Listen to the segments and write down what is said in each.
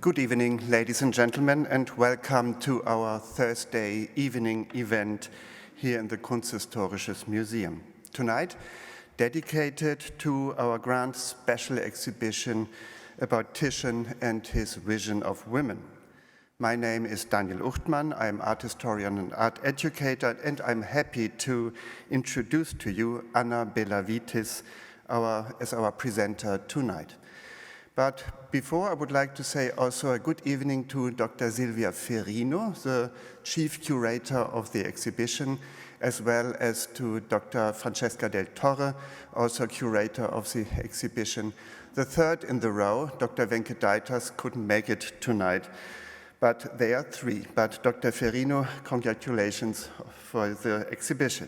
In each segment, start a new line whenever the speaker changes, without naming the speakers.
Good evening, ladies and gentlemen, and welcome to our Thursday evening event here in the Kunsthistorisches Museum. Tonight, dedicated to our grand special exhibition about Titian and his vision of women. My name is Daniel Uchtmann. I'm art historian and art educator, and I'm happy to introduce to you Anna Bellavitis as our presenter tonight. But before, I would like to say also a good evening to Dr. Silvia Ferrino, the chief curator of the exhibition, as well as to Dr. Francesca del Torre, also curator of the exhibition. The third in the row, Dr. Venkataitas, couldn't make it tonight, but they are three. But Dr. Ferrino, congratulations for the exhibition.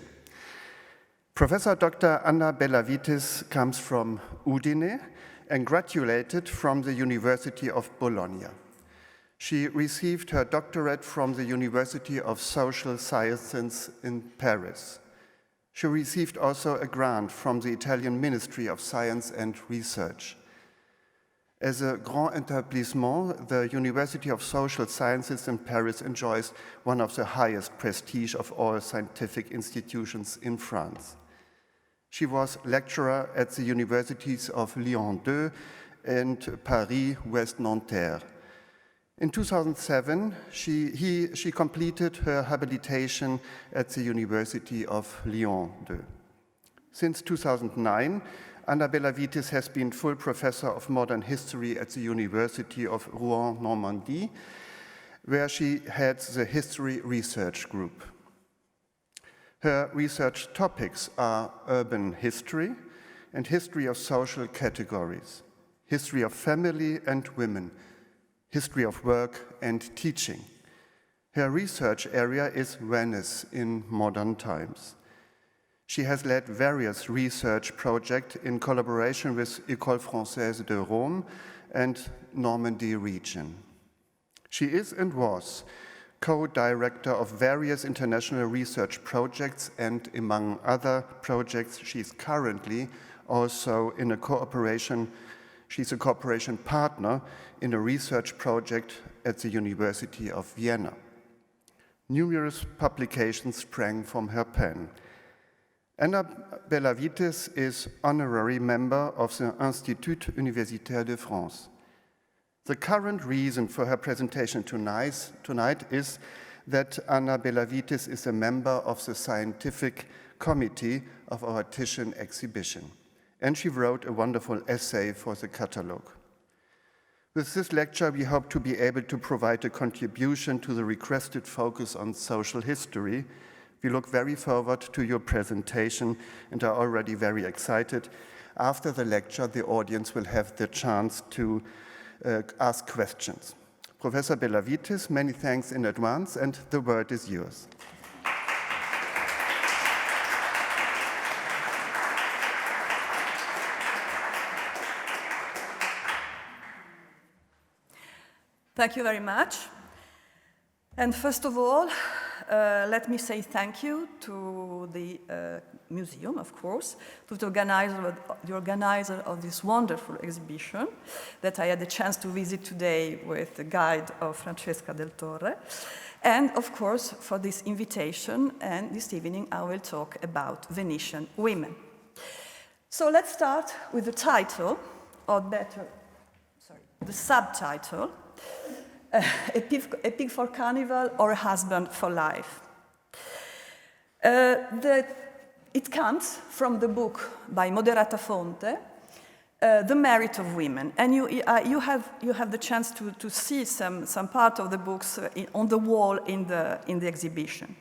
Professor Dr. Anna Bellavitis comes from Udine and graduated from the University of Bologna. She received her doctorate from the University of Social Sciences in Paris. She received also a grant from the Italian Ministry of Science and Research. As a grand établissement, the University of Social Sciences in Paris enjoys one of the highest prestige of all scientific institutions in France. She was lecturer at the universities of Lyon 2 and Paris-Ouest Nanterre. In 2007, she completed her habilitation at the University of Lyon 2. Since 2009, Anna Bellavitis has been full professor of modern history at the University of Rouen-Normandy, where she heads the History Research Group. Her research topics are urban history and history of social categories, history of family and women, history of work and teaching. Her research area is Venice in modern times. She has led various research projects in collaboration with École Française de Rome and Normandy region. She is and was co-director of various international research projects, and among other projects, she's currently also in a cooperation, she's a cooperation partner in a research project at the University of Vienna. Numerous publications sprang from her pen. Anna Bellavitis is honorary member of the Institut Universitaire de France. The current reason for her presentation tonight is that Anna Bellavitis is a member of the scientific committee of our Titian exhibition, and she wrote a wonderful essay for the catalogue. With this lecture, we hope to be able to provide a contribution to the requested focus on social history. We look very forward to your presentation and are already very excited. After the lecture, the audience will have the chance to ask questions. Professor Bellavitis, many thanks in advance, and the word is yours.
Thank you very much. And first of all, let me say thank you to the museum, of course, to the organizer of this wonderful exhibition that I had the chance to visit today with the guide of Francesca del Torre, and of course for this invitation. And this evening I will talk about Venetian women. So let's start with the title, or better, the subtitle. A pig for carnival or a husband for life. It comes from the book by Moderata Fonte, The Merit of Women, and you have the chance to see some part of the books on the wall in the exhibition.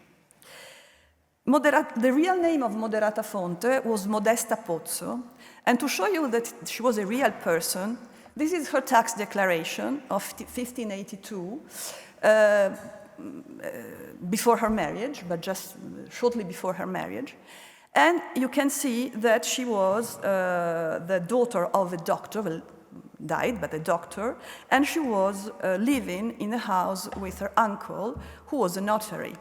The real name of Moderata Fonte was Modesta Pozzo, and to show you that she was a real person, this is her tax declaration of 1582, before her marriage, but just shortly before her marriage. And you can see that she was the daughter of a doctor, well, died, but a doctor, and she was living in a house with her uncle, who was a notary.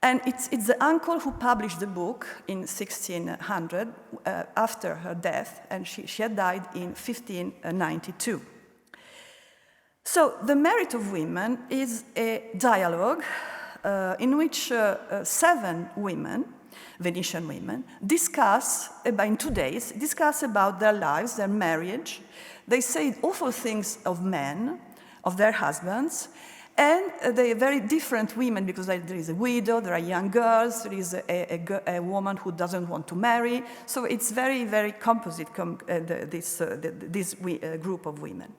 And it's the uncle who published the book in 1600 after her death, and she had died in 1592. So the merit of women is a dialogue in which 7 women, Venetian women, discuss about their lives, their marriage. They say awful things of men, of their husbands, and they are very different women because there is a widow, there are young girls, there is a woman who doesn't want to marry. So it's very, very composite, this group of women.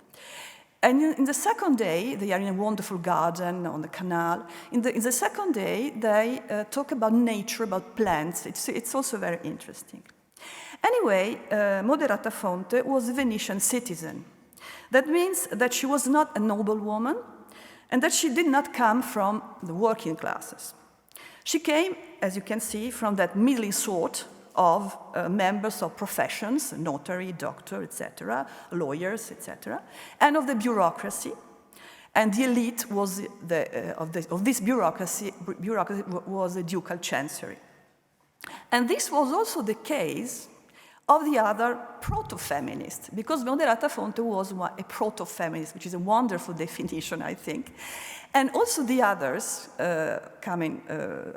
And in the second day, they are in a wonderful garden on the canal. In the second day, they talk about nature, about plants. It's also very interesting. Anyway, Moderata Fonte was a Venetian citizen. That means that she was not a noble woman and that she did not come from the working classes. She came, as you can see, from that middling sort of members of professions, notary, doctor, etc., lawyers, etc., and of the bureaucracy. And the elite was of this bureaucracy was the ducal chancery. And this was also the case of the other proto-feminists, because Moderata Fonte was a proto-feminist, which is a wonderful definition, I think. And also the others,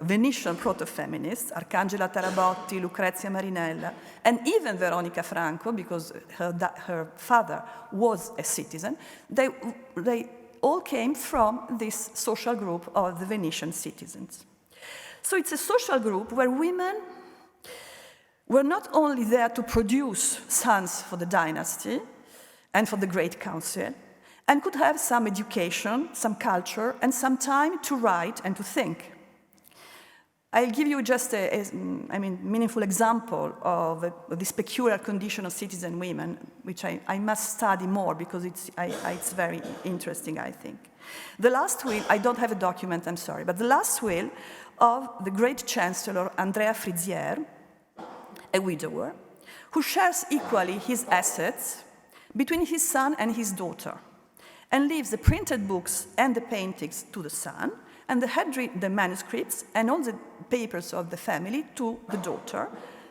Venetian proto-feminists, Arcangela Tarabotti, Lucrezia Marinella, and even Veronica Franco, because her father was a citizen, they all came from this social group of the Venetian citizens. So it's a social group where women were not only there to produce sons for the dynasty and for the Great Council, and could have some education, some culture, and some time to write and to think. I'll give you just a meaningful example of this peculiar condition of citizen women, which I must study more because it's very interesting, I think. The last will, I don't have a document, I'm sorry, but the last will of the great Chancellor Andrea Frizier, a widower, who shares equally his assets between his son and his daughter, and leaves the printed books and the paintings to the son, and the manuscripts and all the papers of the family to the daughter,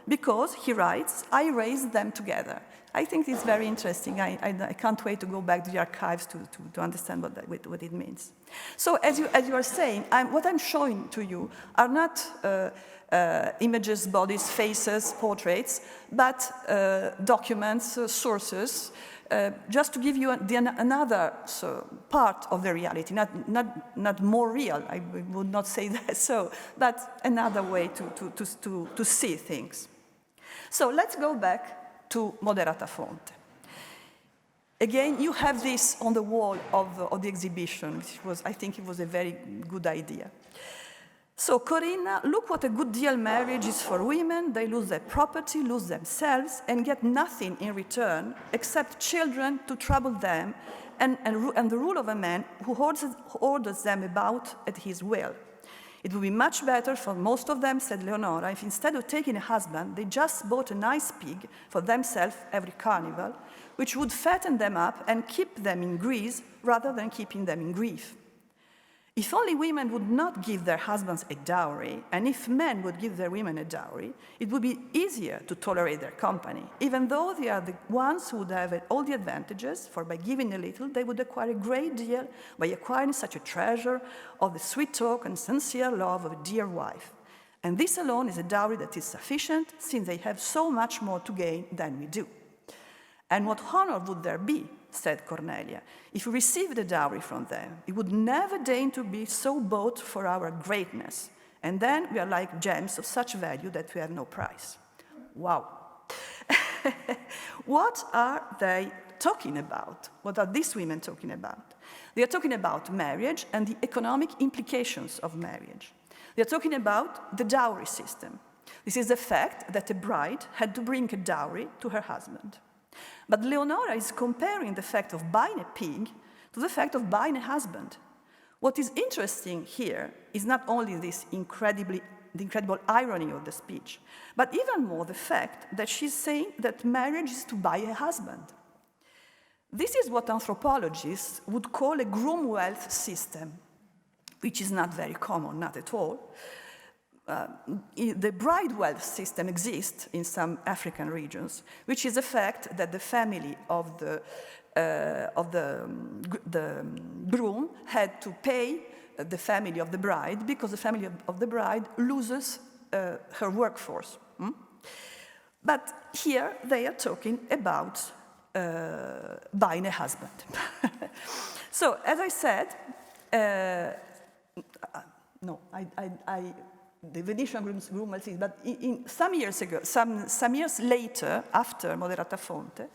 because he writes, I raised them together. I think it's very interesting. I can't wait to go back to the archives to understand what it means. So as you are saying, what I'm showing to you are not images, bodies, faces, portraits, but documents, sources, just to give you another part of the reality, not more real, I would not say that so, but another way to see things. So let's go back to Moderata Fonte. Again, you have this on the wall of the exhibition, which I think it was a very good idea. So, Corinna, look what a good deal marriage is for women. They lose their property, lose themselves, and get nothing in return except children to trouble them and the rule of a man who orders them about at his will. It would be much better for most of them, said Leonora, if instead of taking a husband, they just bought a nice pig for themselves every carnival, which would fatten them up and keep them in grease rather than keeping them in grief. If only women would not give their husbands a dowry, and if men would give their women a dowry, it would be easier to tolerate their company, even though they are the ones who would have all the advantages, for by giving a little, they would acquire a great deal by acquiring such a treasure of the sweet talk and sincere love of a dear wife. And this alone is a dowry that is sufficient, since they have so much more to gain than we do. And what honor would there be, said Cornelia, if we received a dowry from them? It would never deign to be so bought for our greatness. And then we are like gems of such value that we have no price. Wow. What are they talking about? What are these women talking about? They are talking about marriage and the economic implications of marriage. They are talking about the dowry system. This is the fact that a bride had to bring a dowry to her husband. But Leonora is comparing the fact of buying a pig to the fact of buying a husband. What is interesting here is not only the incredible irony of the speech, but even more the fact that she's saying that marriage is to buy a husband. This is what anthropologists would call a groom wealth system, which is not very common, not at all. The bride wealth system exists in some African regions, which is the fact that the family of the groom had to pay the family of the bride, because the family of the bride loses her workforce. But here they are talking about buying a husband. So, as I said, the Venetian groom will see, but some years ago, some years later, after Moderata Fonte,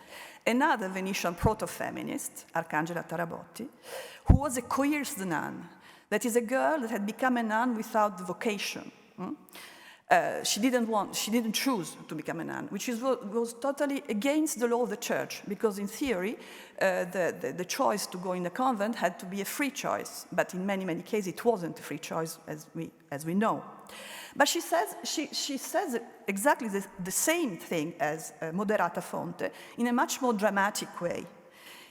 another Venetian proto-feminist, Arcangela Tarabotti, who was a coerced nun, that is a girl that had become a nun without vocation. She didn't choose to become a nun, which was totally against the law of the church, because in theory, the choice to go in the convent had to be a free choice, but in many, many cases it wasn't a free choice, as we know. But she says exactly the same thing as Moderata Fonte in a much more dramatic way.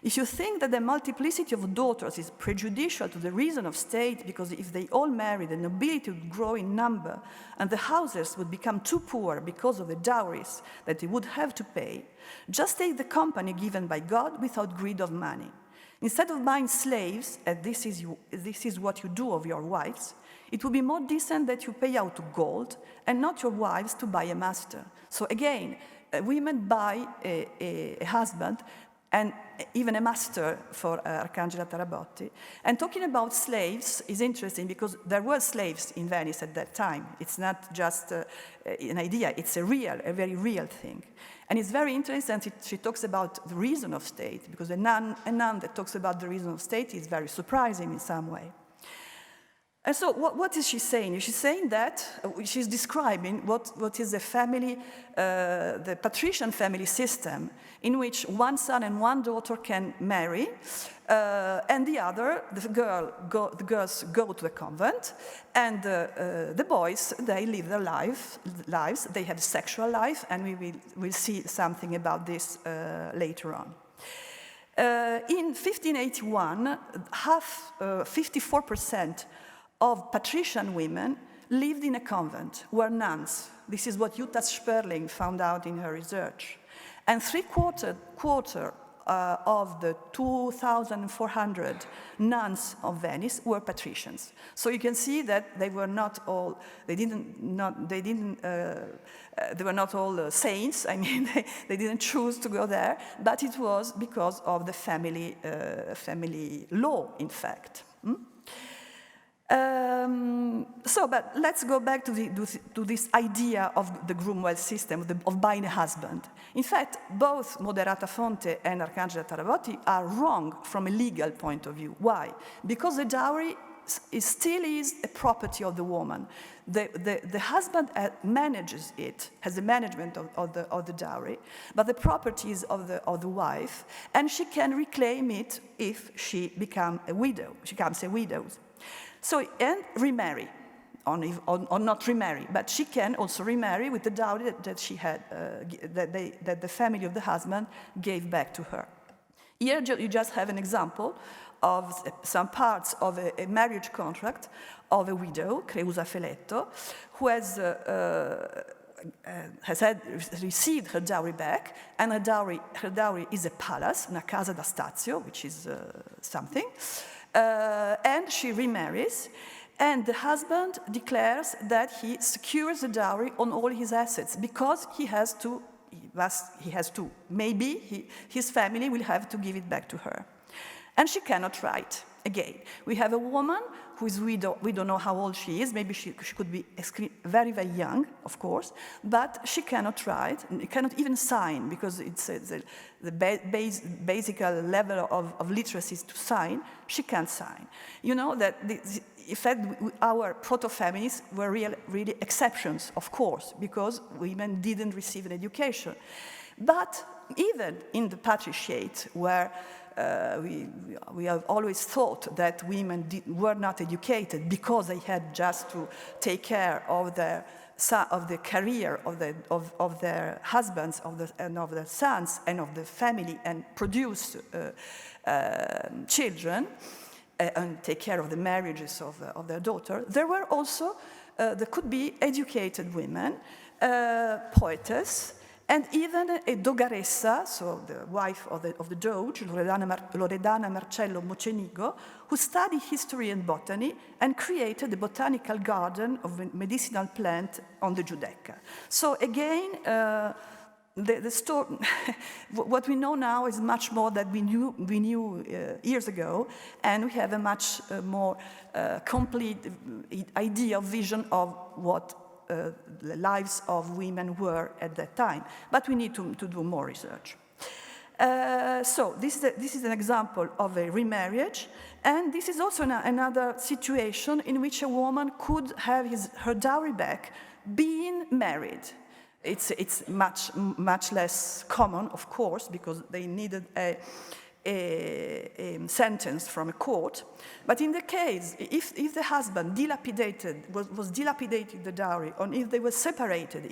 If you think that the multiplicity of daughters is prejudicial to the reason of state, because if they all married, the nobility would grow in number, and the houses would become too poor because of the dowries that they would have to pay, just take the company given by God without greed of money. Instead of buying slaves, and this is what you do of your wives, it would be more decent that you pay out gold and not your wives to buy a master. So again, women buy a husband and even a master for Arcangela Tarabotti. And talking about slaves is interesting because there were slaves in Venice at that time. It's not just an idea, it's a very real thing. And it's very interesting, she talks about the reason of state, because a nun that talks about the reason of state is very surprising in some way. And so what is she saying? She's saying that she's describing what is the family, the patrician family system, in which one son and one daughter can marry, and the girls go to the convent, and the boys, they live their lives, they have a sexual life, and we'll see something about this later on. In 1581, 54% of patrician women lived in a convent, were nuns. This is what Jutta Sperling found out in her research. And three-quarter of the 2,400 nuns of Venice were patricians. So you can see that they were not all, they were not all saints. I mean, they didn't choose to go there, but it was because of the family law, in fact. But let's go back to this idea of the Grumwell system, of buying a husband. In fact, both Moderata Fonte and Arcangela Tarabotti are wrong from a legal point of view. Why? Because the dowry still is a property of the woman. The husband manages it, has the management of the dowry, but the property is of the wife, and she can reclaim it if she becomes a widow. So, and remarry, or not remarry, but she can also remarry with the dowry that she had, that the family of the husband gave back to her. Here you just have an example of some parts of a marriage contract of a widow, Creusa Feletto, who has received her dowry back, and her dowry is a palace, una casa da stazio, which is something. And she remarries, and the husband declares that he secures the dowry on all his assets because he has to. Maybe his family will have to give it back to her. And she cannot write. Again, we have a woman who is widow. We don't know how old she is. Maybe she could be very, very young, of course, but she cannot write, and cannot even sign, because it's the basic level of literacy is to sign. She can't sign. You know that, in fact, our proto-feminists were really exceptions, of course, because women didn't receive an education. But even in the patriciate, where we have always thought that women were not educated because they had just to take care of the career of their husbands, and of their sons, and of the family, and produce children, and take care of the marriages of their daughter. There could be educated women, poetess, And even a dogaressa, so the wife of the Doge, Loredana Marcello Mocenigo, who studied history and botany and created a botanical garden of medicinal plant on the Giudecca. So again, the story, what we know now is much more than we knew years ago, and we have a much more complete idea, vision of what the lives of women were at that time. But we need to do more research. So this is an example of a remarriage, and this is also another situation in which a woman could have her dowry back being married. It's much less common, of course, because they needed a sentence from a court. But in the case, if the husband was dilapidating the dowry, or if they were separated,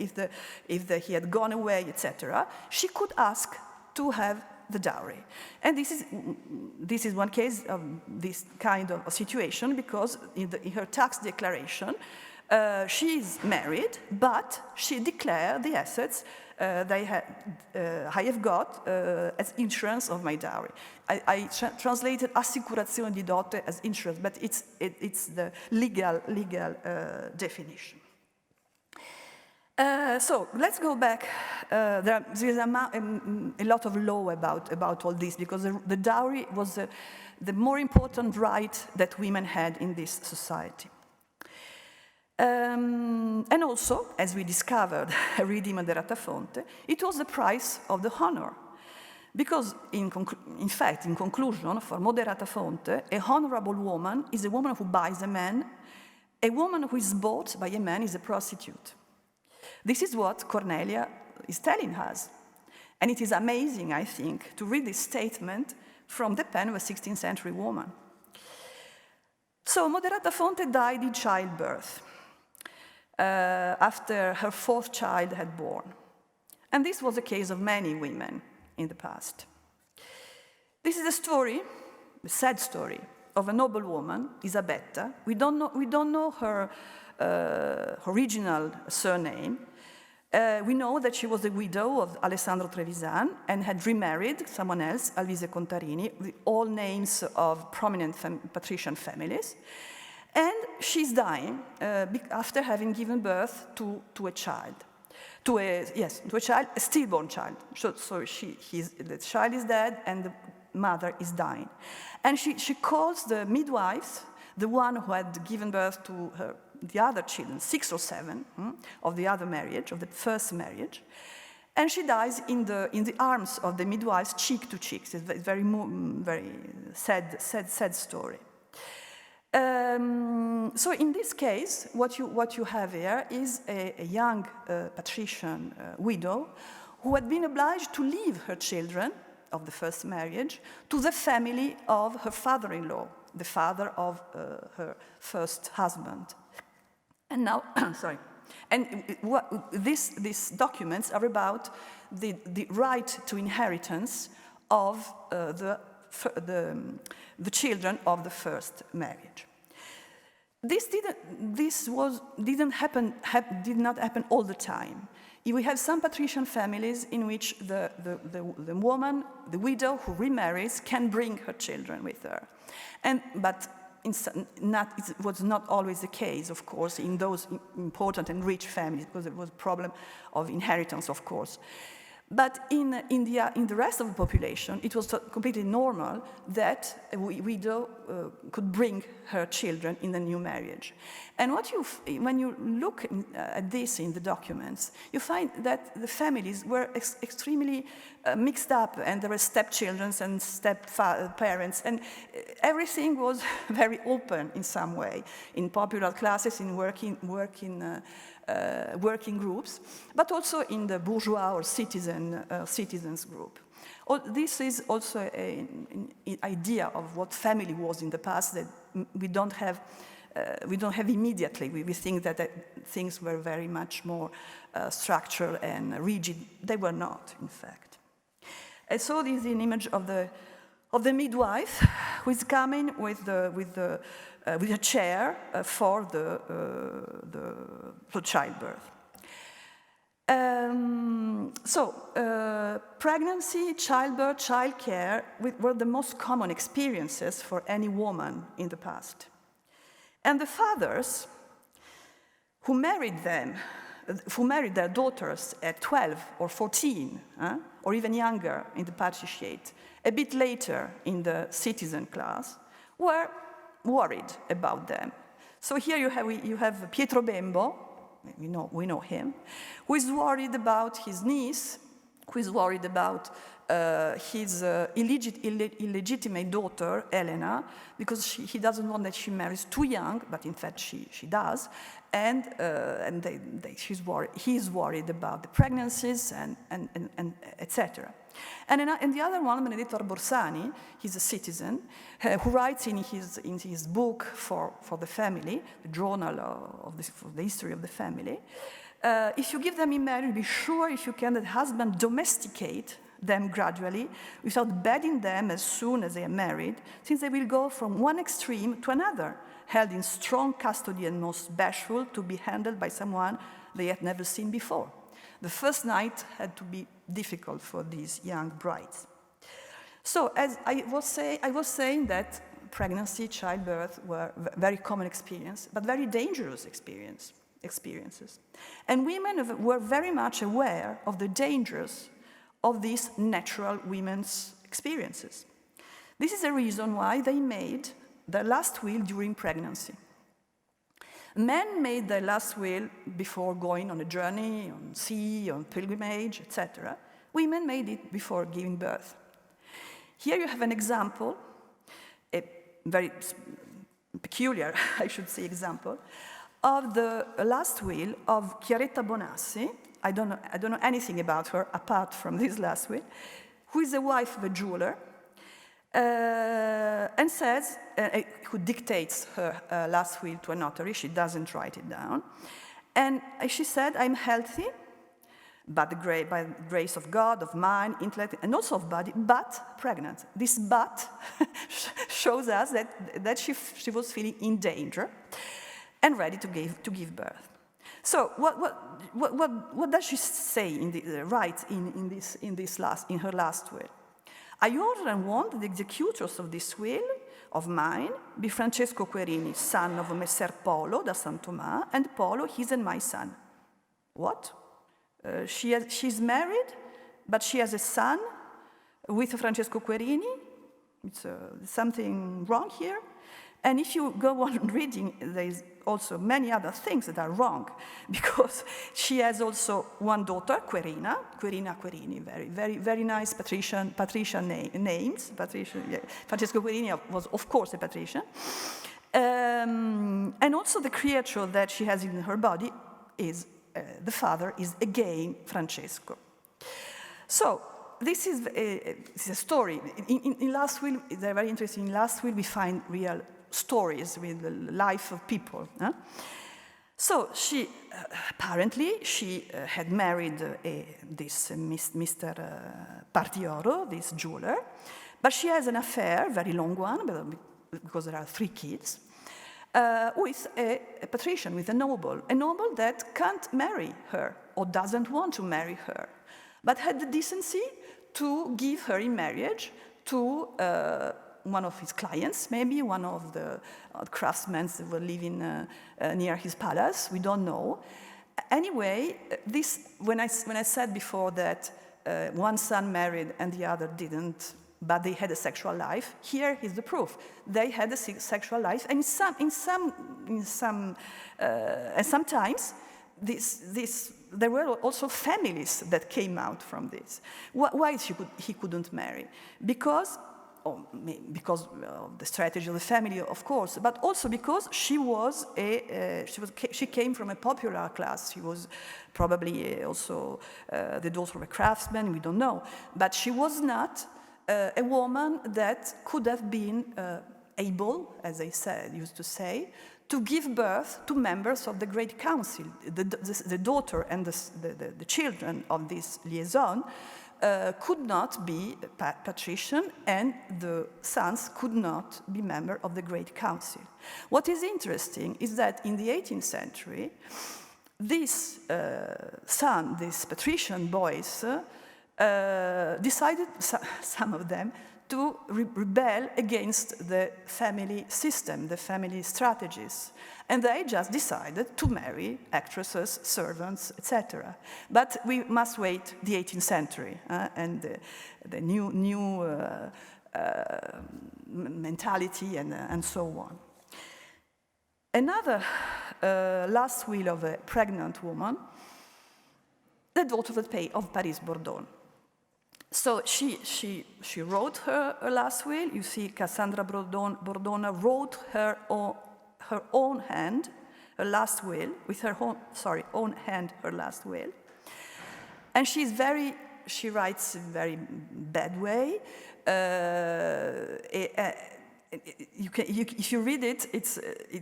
if he had gone away, etc., she could ask to have the dowry. And this is one case of this kind of a situation, because in her tax declaration, she is married, but she declared the assets I have got as insurance of my dowry. I translated assicurazione di dote as insurance, but it's the legal definition. So let's go back. There is a lot of law about all this, because the dowry was the more important right that women had in this society. And also, as we discovered reading Moderata Fonte, it was the price of the honor. Because, in fact, in conclusion, for Moderata Fonte, a honorable woman is a woman who buys a man. A woman who is bought by a man is a prostitute. This is what Cornelia is telling us. And it is amazing, I think, to read this statement from the pen of a 16th century woman. So Moderata Fonte died in childbirth, after her fourth child had born. And this was the case of many women in the past. This is a story, a sad story, of a noble woman, Isabetta. We don't know her original surname. We know that she was the widow of Alessandro Trevisan and had remarried someone else, Alvise Contarini, with all names of prominent patrician families. And she's dying after having given birth to a child, a stillborn child. So the child is dead and the mother is dying. And she calls the midwives, the one who had given birth to the other children, 6 or 7 of the other marriage, of the first marriage, and she dies in the arms of the midwives, cheek to cheek. It's a very sad story. So in this case, what you have here is a young patrician widow who had been obliged to leave her children of the first marriage to the family of her father-in-law, the father of her first husband. And now, sorry. And these documents are about the right to inheritance of the children of the first marriage. This did not happen all the time. We have some patrician families in which the woman, the widow who remarries, can bring her children with her, but it was not always the case, of course, in those important and rich families, because there was a problem of inheritance, of course. But in the rest of the population, it was completely normal that a widow could bring her children in the new marriage. And when you look at this in the documents, you find that the families were extremely mixed up, and there were stepchildren and step-parents, and everything was very open in some way, in popular classes, in working groups, but also in the bourgeois or citizens group. This is also an idea of what family was in the past that we don't have immediately. We think that things were very much more structured and rigid. They were not, in fact. And so this is an image of the midwife who is coming with a chair for the childbirth. Pregnancy, childbirth, childcare were the most common experiences for any woman in the past. And the fathers who married their daughters at 12 or 14, or even younger in the patriciate, a bit later in the citizen class, were worried about them. So here you have Pietro Bembo, we know him, who is worried about his niece, who is worried about his illegitimate daughter, Elena, because he doesn't want that she marries too young, but in fact she does, and he's worried about the pregnancies and etc. And the other one, Benedetto Arborsani, he's a citizen who writes in his book for the family, the journal of the history of the family, if you give them in marriage, be sure if you can that husband domesticate them gradually without bedding them as soon as they are married, since they will go from one extreme to another, held in strong custody and most bashful to be handled by someone they had never seen before. The first night had to be difficult for these young brides. So as I was saying that pregnancy, childbirth were very common experience, but very dangerous experiences. And women were very much aware of the dangers of these natural women's experiences. This is the reason why they made their last will during pregnancy. Men made their last will before going on a journey, on sea, on pilgrimage, etc. Women made it before giving birth. Here you have an example, a very peculiar, I should say, example, of the last will of Chiaretta Bonassi. I don't know anything about her apart from this last will, who is the wife of a jeweler, and says, who dictates her last will to a notary. She doesn't write it down. And she said, I'm healthy, but by the grace of God, of mind, intellect, and also of body, but pregnant. This but shows us that she was feeling in danger and ready to give birth. So what does she say write in her last will? I order and want the executors of this will of mine be Francesco Querini, son of Messer Polo da San Tomás, and Polo, his and my son. What? She's married, but she has a son with Francesco Querini. It's something wrong here. And if you go on reading, there's also many other things that are wrong, because she has also one daughter, Querina Querini, very nice patrician names. Francesco Querini was, of course, a patrician. And also the creature that she has in her body is, the father is again Francesco. So, this is a story. In last will, they're very interesting. In last will, we find real stories with the life of people. So she apparently had married this Mr. Partioro, this jeweler, but she has an affair, very long one, because there are 3 kids, with a patrician, with a noble that can't marry her or doesn't want to marry her, but had the decency to give her in marriage to one of his clients, maybe one of the craftsmen that were living near his palace. We don't know. Anyway, when I said before that one son married and the other didn't, but they had a sexual life, here is the proof. They had a sexual life, and sometimes there were also families that came out from this. Why he couldn't marry? Because of the strategy of the family, of course, but also because she came from a popular class. She was probably also the daughter of a craftsman. We don't know, but she was not a woman that could have been able, as they used to say, to give birth to members of the Great Council. The daughter and the children of this liaison could not be patrician, and the sons could not be member of the Great Council. What is interesting is that in the 18th century, This son, these patrician boys, decided, some of them, to rebel against the family system, the family strategies. And they just decided to marry actresses, servants, etc. But we must wait the 18th century and the new mentality and so on. Another last will of a pregnant woman, the daughter of Paris Bourdon. So she wrote her last will. You see, Cassandra Bourdon wrote her own hand, her last will, with her own hand, her last will. And she writes in a very bad way. If you read it, it's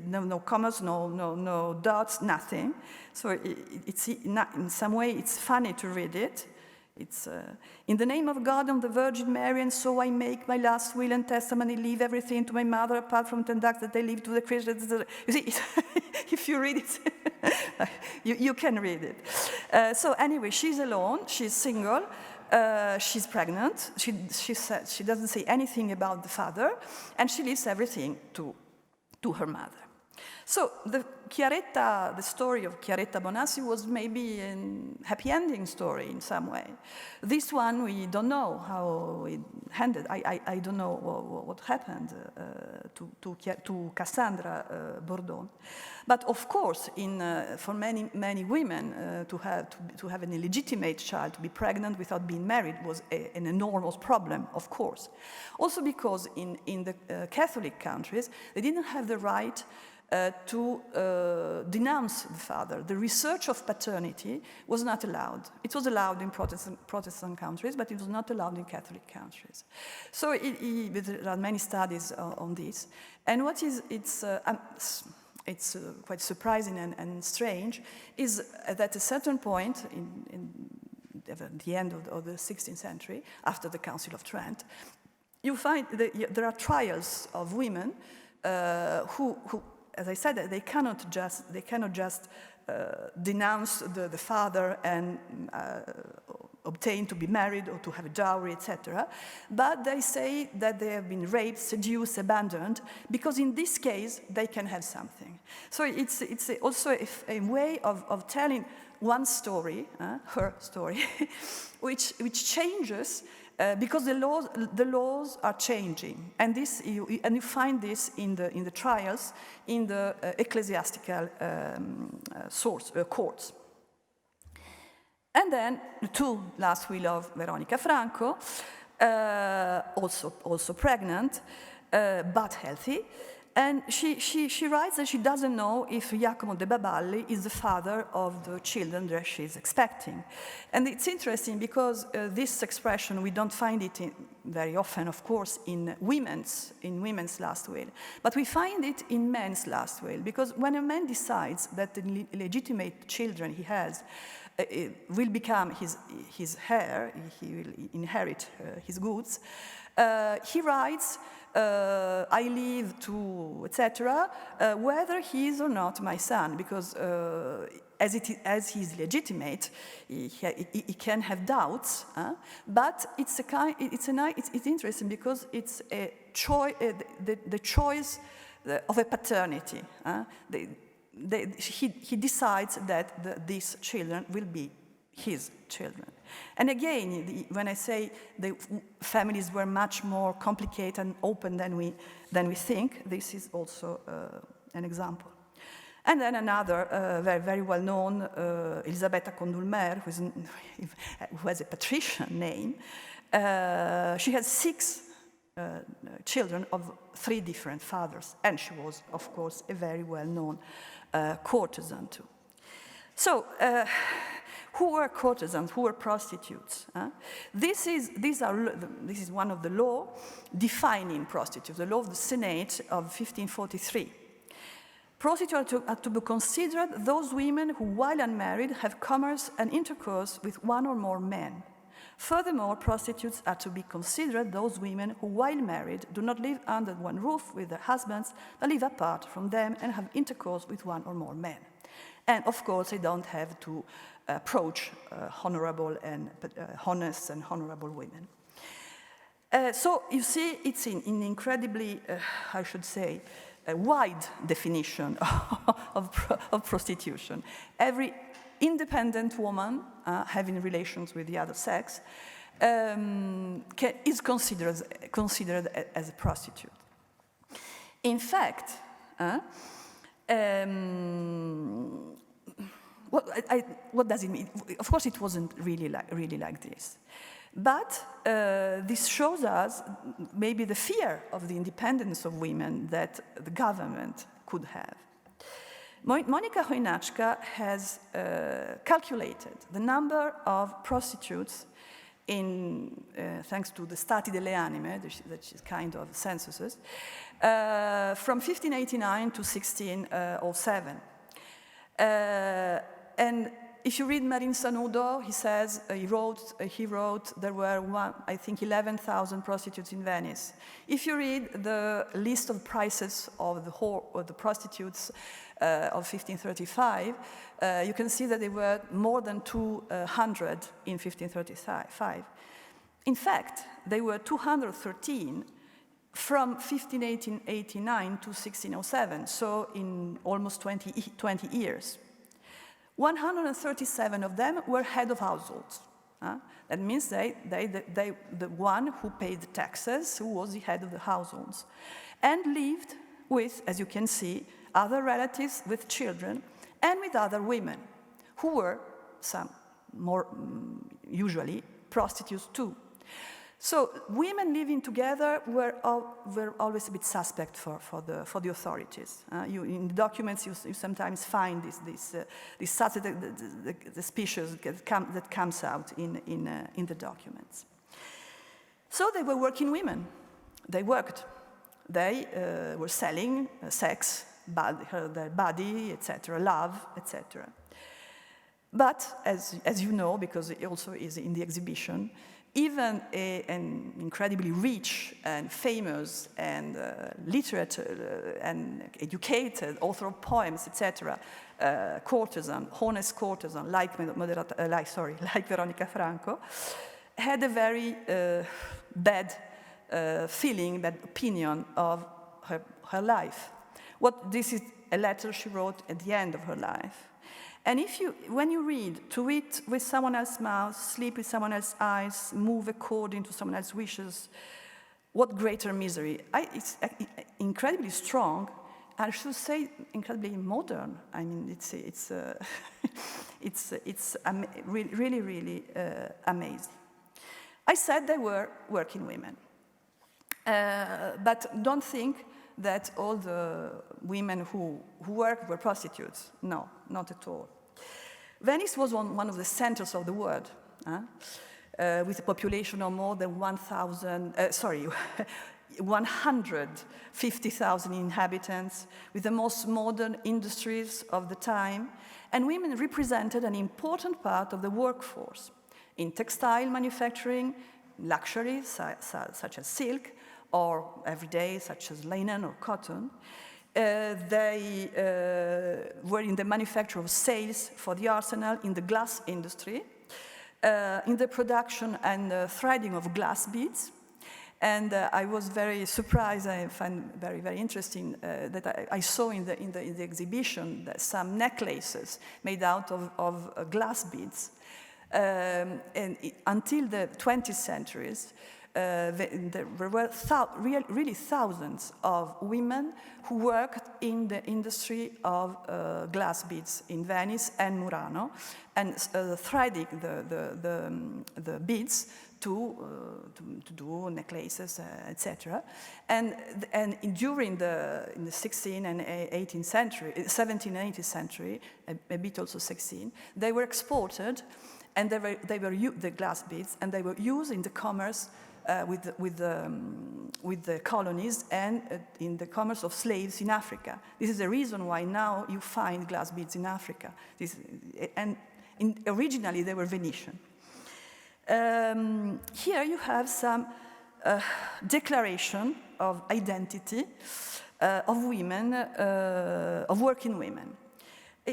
no commas, no dots, nothing. So in some way it's funny to read it. It's in the name of God and the Virgin Mary, and so I make my last will and testament, and leave everything to my mother apart from 10 ducats that I leave to the Christians. You see, if you read it, you can read it. So anyway, she's alone, she's single, she's pregnant, she doesn't say anything about the father, and she leaves everything to her mother. So the story of Chiaretta Bonassi was maybe a happy ending story in some way. This one, we don't know how it ended. I don't know what happened to Cassandra Bourdon. But of course, for many women, to have an illegitimate child, to be pregnant without being married, was an enormous problem, of course. Also because in the Catholic countries, they didn't have the right to denounce the father. The research of paternity was not allowed. It was allowed in Protestant countries, but it was not allowed in Catholic countries. So there are many studies on this. And what it's quite surprising and strange is that at a certain point at the end of the 16th century, after the Council of Trent, you find that there are trials of women who, as I said, they cannot just denounce the father and obtain to be married or to have a dowry, etc. But they say that they have been raped, seduced, abandoned, because in this case they can have something. So it's also a way of telling one story, her story, which changes. Because the laws are changing, and you find this in the trials in the ecclesiastical courts. And then the two last will of Veronica Franco, also pregnant, but healthy. And she writes that she doesn't know if Giacomo de Baballi is the father of the children that she's expecting. And it's interesting because this expression, we don't find it very often, of course, in women's last will. But we find it in men's last will, because when a man decides that the legitimate children he has will become his heir, he will inherit his goods, he writes, I leave to, etc., whether he is or not my son, because as he is legitimate, he can have doubts, but it's interesting because it's a choice, the choice of a paternity. He decides that these children will be his children. And again, when I say the families were much more complicated and open than we think, this is also an example. And then another very, very well-known, Elisabetta Condulmer, who has a patrician name. She has 6 children of 3 different fathers, and she was, of course, a very well-known courtesan too. So, who were courtesans? Who were prostitutes? This is one of the law defining prostitutes, the law of the Senate of 1543. Prostitutes are to be considered those women who, while unmarried, have commerce and intercourse with one or more men. Furthermore, prostitutes are to be considered those women who, while married, do not live under one roof with their husbands, but live apart from them and have intercourse with one or more men. And of course, they don't have to approach honorable and honest and honorable women. So you see, it's in incredibly, I should say, a wide definition of prostitution. Every independent woman having relations with the other sex is considered as a prostitute. In fact, what does it mean? Of course, it wasn't really like this. But this shows us maybe the fear of the independence of women that the government could have. Monika Chojnacka has calculated the number of prostitutes thanks to the Stati delle Anime, that is kind of censuses, from 1589 to 1607. And if you read Marin Sanudo, he says he wrote there were I think 11,000 prostitutes in Venice. If you read the list of prices of the prostitutes of 1535, you can see that there were more than 200 in 1535. In fact, there were 213 from 1589 to 1607, so in almost 20 years. 137 of them were head of households. That means the one who paid the taxes, who was the head of the households, and lived with, as you can see, other relatives with children and with other women, who were some more usually prostitutes too. So women living together were always a bit suspect for the authorities. In the documents, you sometimes find this suspicious that comes out in the documents. So they were working women. They worked. They were selling sex, their body, etc., love, etc. But as you know, because it also is in the exhibition, even an incredibly rich and famous and literate and educated author of poems, etc., honest courtesan, like Veronica Franco, had a very bad feeling, bad opinion of her life. This is a letter she wrote at the end of her life. And when you read, to eat with someone else's mouth, sleep with someone else's eyes, move according to someone else's wishes, what greater misery. It's incredibly strong, I should say incredibly modern. I mean, it's really, really amazing. I said they were working women. But don't think that all the women who worked were prostitutes. No, not at all. Venice was one of the centers of the world, with a population of more than 150,000 inhabitants, with the most modern industries of the time, and women represented an important part of the workforce in textile manufacturing, luxury such as silk, or everyday such as linen or cotton. They were in the manufacture of sails for the arsenal, in the glass industry, in the production and threading of glass beads. And I was very surprised, I find very, very interesting, that I saw in the exhibition that some necklaces made out of glass beads. And until the 20th centuries, there were really thousands of women who worked in the industry of glass beads in Venice and Murano, and threading the beads to do necklaces, etc. And during in the 16th and 18th century, 17th and 18th century, a bit also 16th, they were exported, and they were the glass beads, and they were used in the commerce with the colonies and in the commerce of slaves in Africa. This is the reason why now you find glass beads in Africa. Originally they were Venetian. Here you have some declaration of identity of women, of working women.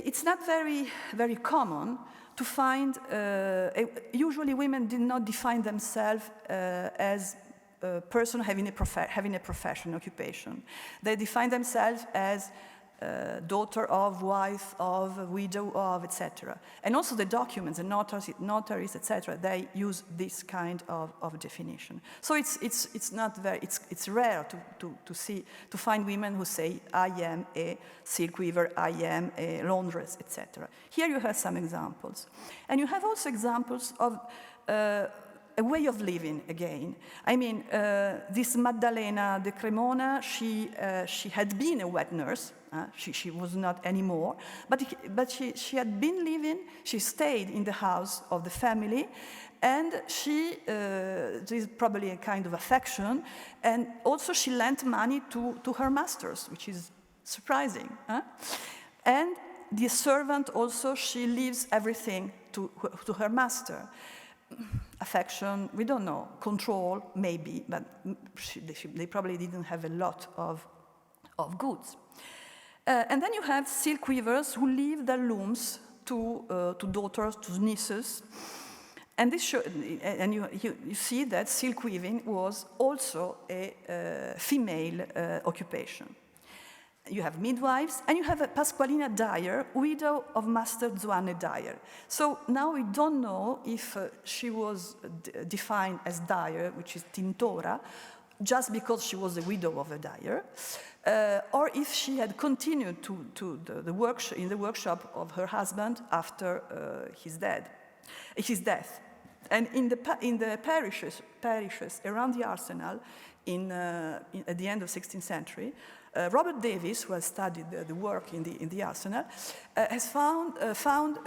it's not very common to find, usually women did not define themselves as a person having a profession, occupation. They define themselves as daughter of, wife of, widow of, etc. And also the documents, the notaries, etc. They use this kind of definition. So it's not very, it's rare to find women who say I am a silk weaver, I am a laundress, etc. Here you have some examples, and you have also examples of a way of living again. I mean, this Maddalena de Cremona, she had been a wet nurse. She was not anymore, but she had been living, she stayed in the house of the family, and this is probably a kind of affection, and also she lent money to her masters, which is surprising. And the servant also, she leaves everything to her master. Affection, we don't know. Control, maybe, but they probably didn't have a lot of goods. And then you have silk weavers who leave their looms to daughters, to nieces. And you see that silk weaving was also a female occupation. You have midwives, and you have a Pasqualina Dyer, widow of Master Zuane Dyer. So now we don't know if she was defined as Dyer, which is tintora, just because she was the widow of a dyer, or if she had continued in the workshop of her husband after his death. And in the parishes around the arsenal at the end of 16th century, Robert Davis, who has studied the work in the arsenal, has found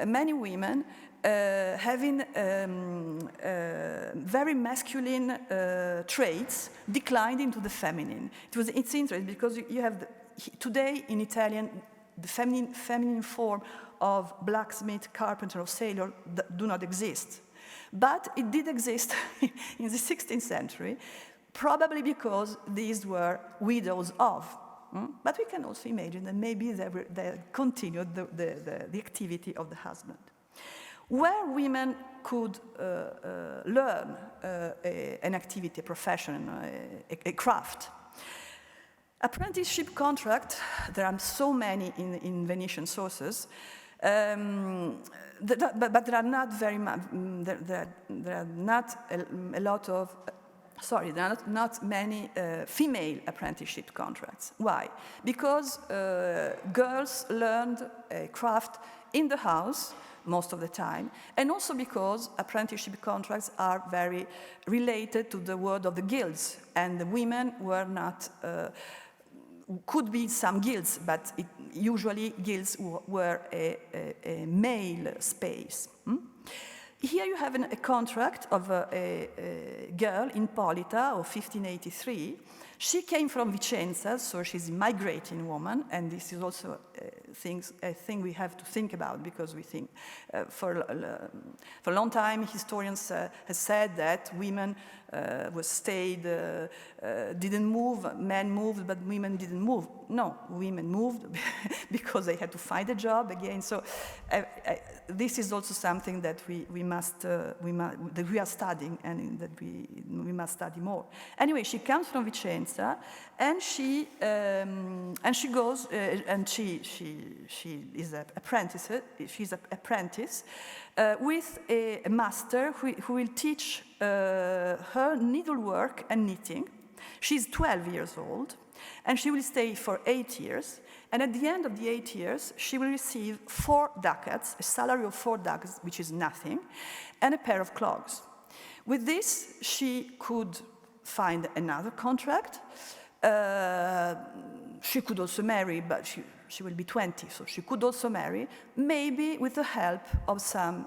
many women having very masculine traits declined into the feminine. It's interesting because you have today in Italian the feminine form of blacksmith, carpenter, or sailor do not exist, but it did exist in the 16th century. Probably because these were widows of. But we can also imagine that maybe they continued the activity of the husband. Where women could learn an activity, a profession, a craft. Apprenticeship contract, there are so many in Venetian sources, but there are not very much, there are not a lot of, sorry, there are not many female apprenticeship contracts. Why? Because girls learned a craft in the house most of the time, and also because apprenticeship contracts are very related to the world of the guilds, and the women were not, could be some guilds, but usually guilds were a male space. Here you have a contract of a girl, Ippolita, of 1583. She came from Vicenza, so she's a migrating woman, and this is also a thing we have to think about, because we think for a long time historians have said that women didn't move, men moved, but women didn't move. No, women moved because they had to find a job again. So this is also something that that we are studying, and that we must study more. Anyway, she comes from Vicenza, and she goes and she is an apprentice. She's an apprentice with a master who will teach her needlework and knitting. She's 12 years old, and she will stay for 8 years. And at the end of the 8 years, she will receive 4 ducats, a salary of 4 ducats, which is nothing, and a pair of clogs. With this, she could find another contract. She could also marry, but she will be 20, so she could also marry, maybe with the help of some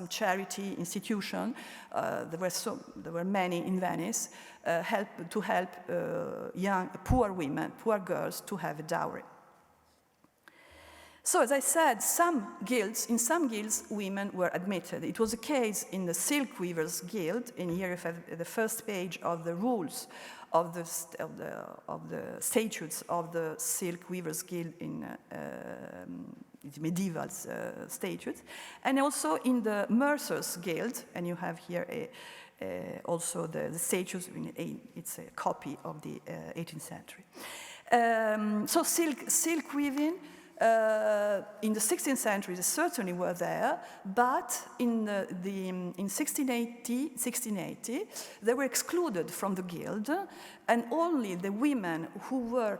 charity institution. There were many in Venice, to help poor women, poor girls, to have a dowry. So, as I said, in some guilds, women were admitted. It was the case in the Silk Weavers Guild. In here, the first page of the rules of the statutes of the Silk Weavers Guild in medieval statutes, and also in the Mercers Guild. And you have here also the statutes. It's a copy of the 18th century. So silk weaving. In the 16th century, they certainly were there, but in 1680, they were excluded from the guild, and only the women who were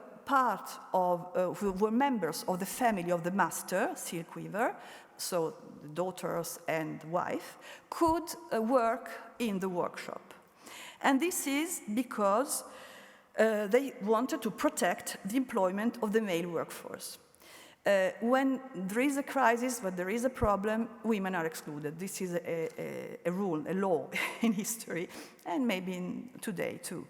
who were members of the family of the master, silk weaver, so the daughters and wife, could work in the workshop. And this is because they wanted to protect the employment of the male workforce. When there is a crisis, when there is a problem, women are excluded. This is a rule, a law in history, and maybe today too.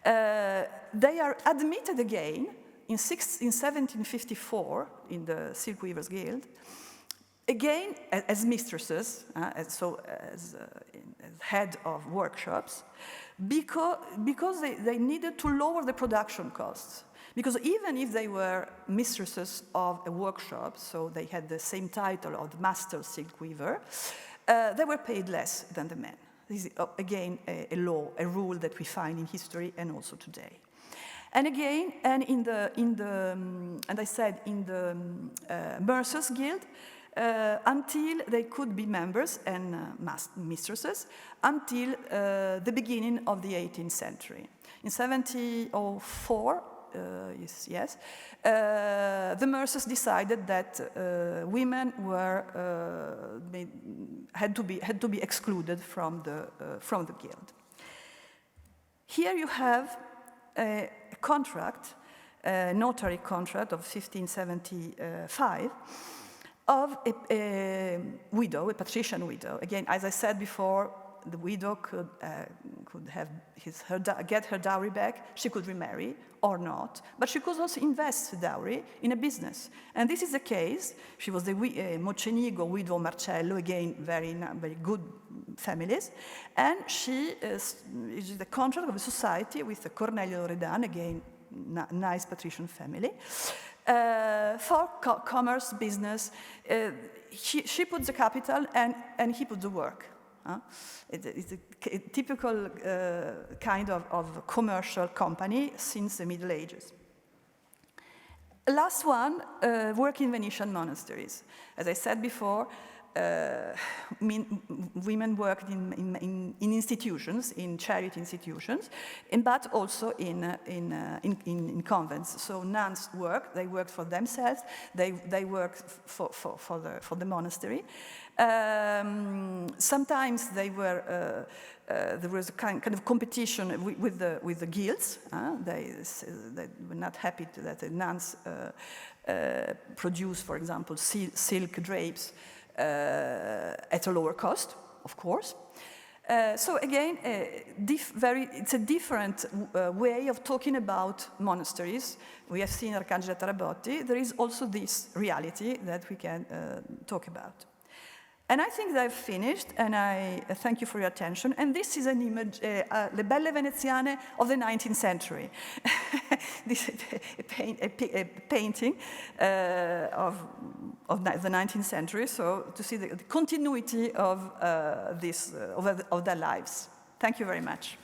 They are admitted again in 1754 in the Silk Weavers Guild, again as mistresses, as head of workshops, because they needed to lower the production costs. Because even if they were mistresses of a workshop, so they had the same title of the master silk weaver, they were paid less than the men. This is, again, a law, a rule that we find in history and also today. And again, and I said, in the Mercers Guild, until they could be members and mistresses, until the beginning of the 18th century. In 1704, the Mercers decided that women had to be excluded from the guild. Here you have a contract, a notary contract of 1575, of a widow, a patrician widow. Again, as I said before, the widow could get her dowry back. She could remarry or not, but she could also invest the dowry in a business. And this is the case. She was the Mocenigo widow Marcello, again, very good families. And she is the contract of a society with Cornelio Loredan, again, nice patrician family, for commerce, business. She puts the capital and he puts the work. It's a typical kind of commercial company since the Middle Ages. Last one, work in Venetian monasteries. As I said before, women worked in institutions, in charity institutions, but also in convents. So nuns worked; they worked for themselves. They worked for the monastery. Sometimes there was a kind of competition with the guilds. They were not happy that the nuns produce, for example, silk drapes at a lower cost, of course. So again, it's a different way of talking about monasteries. We have seen Arcangela Tarabotti. There is also this reality that we can talk about. And I think that I've finished, and I thank you for your attention. And this is an image, Le Belle Veneziane of the 19th century. This is a painting of the 19th century, so to see the continuity of their lives. Thank you very much.